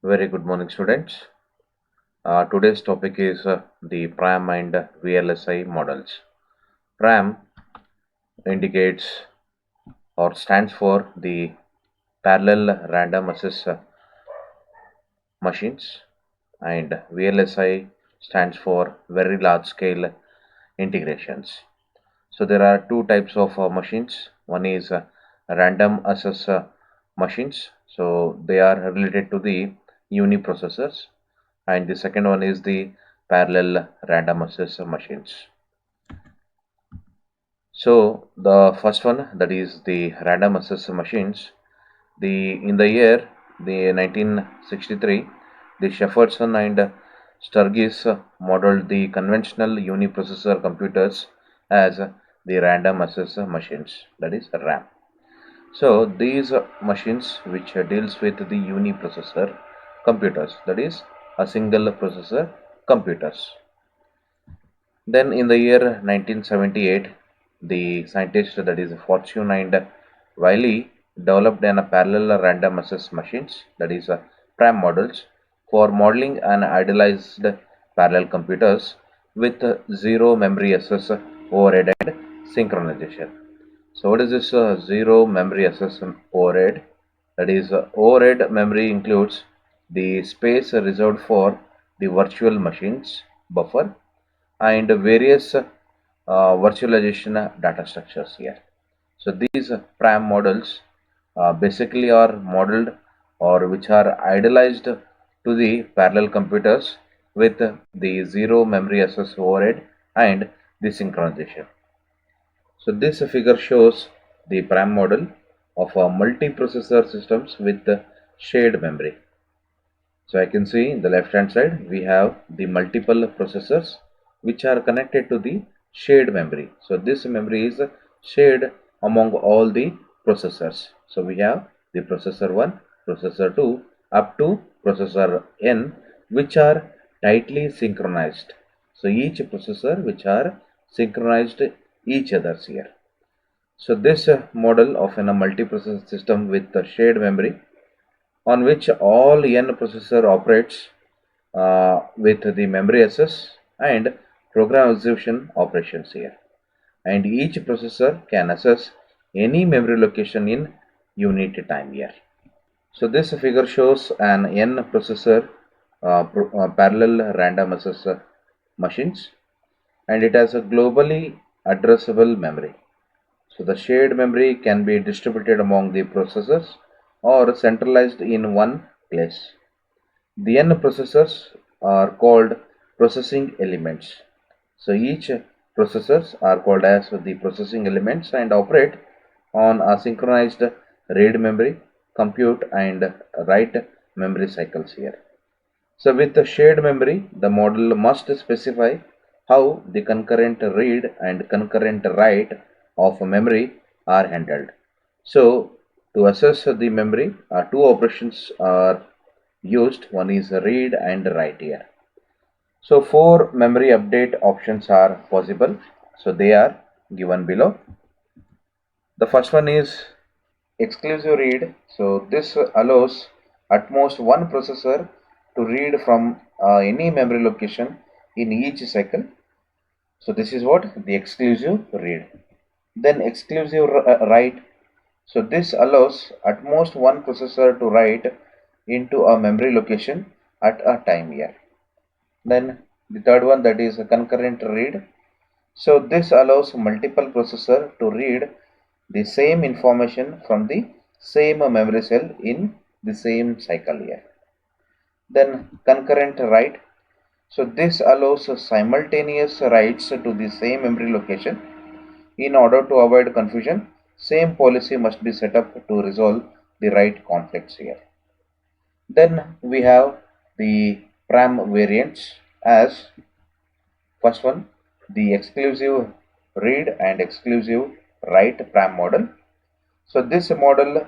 Very good morning, students. Today's topic is the PRAM and VLSI models. PRAM indicates or stands for the parallel random access machines, and VLSI stands for very large scale integrations. So there are two types of machines. One is random access machines. So they are related to the uniprocessors, and the second one is the parallel random access machines. So the first one, that is the random access machines. The in the year the 1963, the Shepardson and Sturgis modeled the conventional uniprocessor computers as the random access machines, that is RAM. So these machines which deals with the uniprocessor computers, that is a single processor computers. Then in the year 1978, the scientists, that is Fortune and Wiley, developed a parallel random access machines, that is PRAM models, for modeling an idealized parallel computers with zero memory access overhead and synchronization. So what is this zero memory access overhead? That is overhead memory includes the space reserved for the virtual machines buffer and various virtualization data structures here. So these PRAM models basically are modeled or which are idealized to the parallel computers with the zero memory access overhead and the synchronization. So this figure shows the PRAM model of a multiprocessor systems with shared memory. So I can see in the left hand side we have the multiple processors which are connected to the shared memory. So this memory is shared among all the processors. So we have the processor 1, processor 2 up to processor n, which are tightly synchronized. So each processor which are synchronized each others here. So this model of a multiprocessor system with shared memory on which all n processor operates with the memory access and program execution operations here, and each processor can access any memory location in unit time here. So this figure shows an n processor parallel random access machines, and it has a globally addressable memory. So the shared memory can be distributed among the processors or centralized in one place. The n processors are called processing elements. So each processors are called as the processing elements and operate on a synchronized read memory, compute and write memory cycles here. So with the shared memory, the model must specify how the concurrent read and concurrent write of memory are handled. So to assess the memory, two operations are used. One is read and write here. So four memory update options are possible. So they are given below. The first one is exclusive read. So this allows at most one processor to read from any memory location in each cycle. So this is what the exclusive read. Then exclusive write. So this allows at most one processor to write into a memory location at a time here. Then the third one, that is a concurrent read. So this allows multiple processor to read the same information from the same memory cell in the same cycle here. Then concurrent write. So this allows simultaneous writes to the same memory location. In order to avoid confusion, same policy must be set up to resolve the write conflicts here. Then we have the PRAM variants as first one, the exclusive read and exclusive write PRAM model. So this model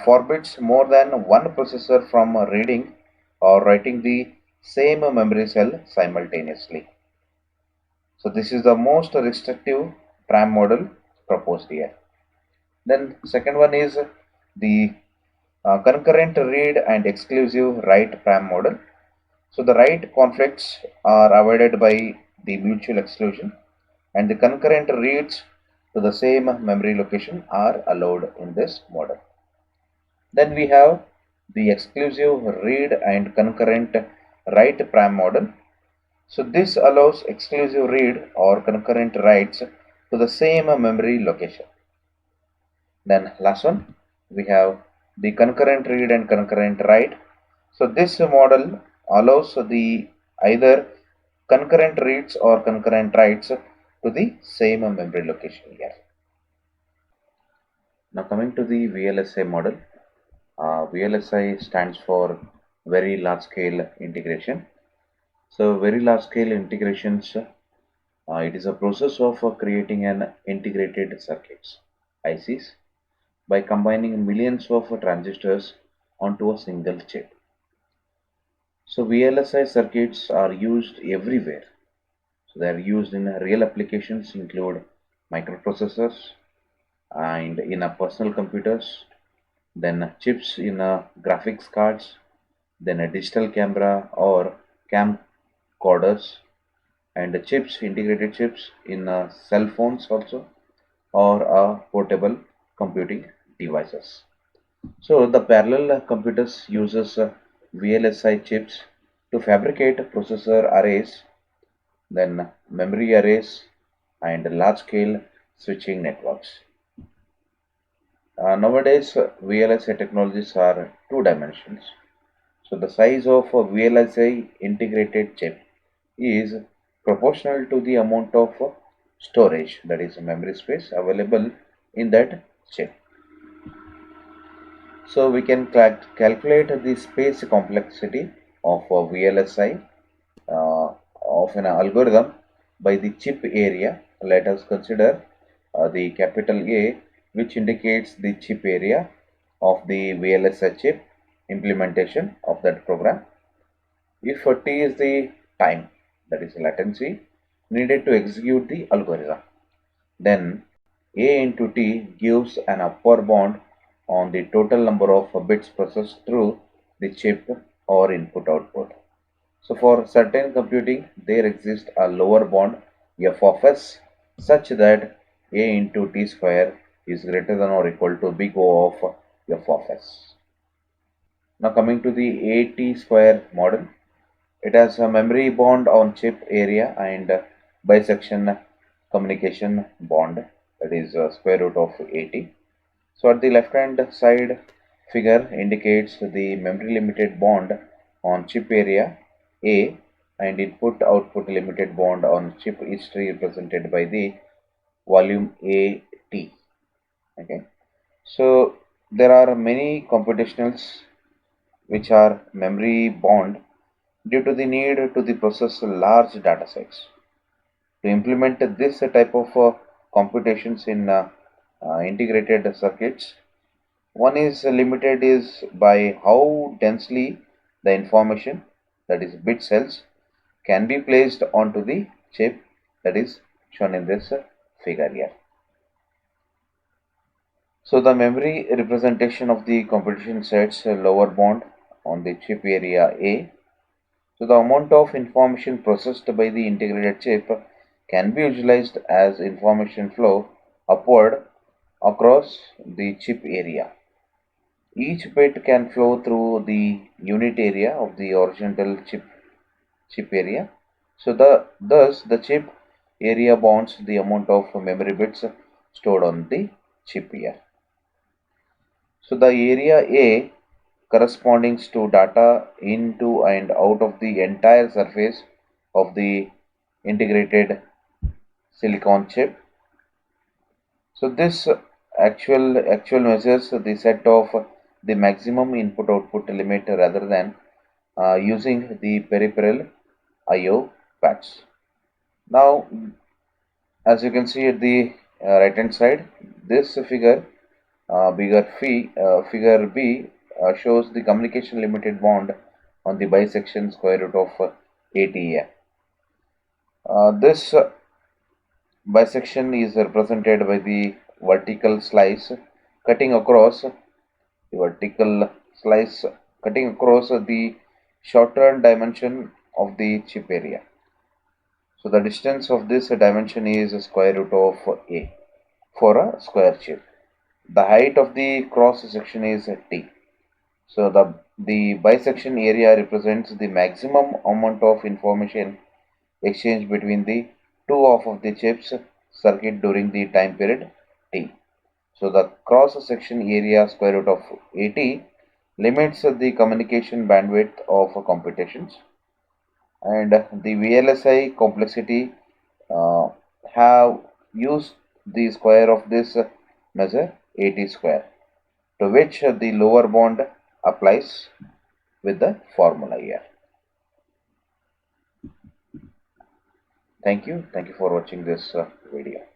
forbids more than one processor from reading or writing the same memory cell simultaneously. So this is the most restrictive PRAM model proposed here. Then second one is the Concurrent read and exclusive write PRAM model. So the write conflicts are avoided by the mutual exclusion, and the concurrent reads to the same memory location are allowed in this model. Then we have the exclusive read and concurrent write PRAM model. So this allows exclusive read or concurrent writes to the same memory location. Then last one, we have the concurrent read and concurrent write. So this model allows the either concurrent reads or concurrent writes to the same memory location here. Now coming to the VLSI model, VLSI stands for Very Large Scale Integration. So very large scale integrations, it is a process of creating an integrated circuits, ICs, by combining millions of transistors onto a single chip. So VLSI circuits are used everywhere. So they are used in real applications include microprocessors and in personal computers, then chips in graphics cards, then a digital camera or camcorders, and chips, integrated chips in cell phones also, or portable computing devices. So the parallel computers uses VLSI chips to fabricate processor arrays, then memory arrays, and large-scale switching networks. Nowadays, VLSI technologies are two dimensions. So the size of a VLSI integrated chip is proportional to the amount of storage, that is memory space available in that chip. So we can calculate the space complexity of a VLSI of an algorithm by the chip area. Let us consider the capital A, which indicates the chip area of the VLSI chip implementation of that program. If T is the time, that is latency needed to execute the algorithm, then A into T gives an upper bound on the total number of bits processed through the chip or input output. So for certain computing, there exists a lower bound f of s such that A into T square is greater than or equal to big O of f of s. Now coming to the AT square model, it has a memory bond on chip area and bisection communication bond, that is square root of 80. So at the left hand side figure indicates the memory limited bond on chip area A and input output limited bond on chip history represented by the volume AT. Okay. So there are many computationals which are memory bond due to the need to the process large data sets. To implement this type of computations in integrated circuits, one is limited is by how densely the information, that is bit cells, can be placed onto the chip, that is shown in this figure here. So the memory representation of the computation sets a lower bound on the chip area A. So the amount of information processed by the integrated chip can be visualized as information flow upward across the chip area. Each bit can flow through the unit area of the horizontal chip area. So thus the chip area bounds the amount of memory bits stored on the chip here. So the area A corresponding to data into and out of the entire surface of the integrated silicon chip. So this actual measures the set of the maximum input output limit rather than using the peripheral IO pads. Now, as you can see at the right hand side, this figure B shows the communication limited bond on the bisection square root of ATA. This bisection is represented by the vertical slice cutting across the vertical slice cutting across the shorter dimension of the chip area. So the distance of this dimension is square root of a for a square chip. The height of the cross section is t. So the bisection area represents the maximum amount of information exchange between the two of the chips circuit during the time period t. So the cross section area square root of AT limits the communication bandwidth of computations, and the VLSI complexity uh, have used the square of this measure AT square, to which the lower bound applies with the formula here. Thank you for watching this video.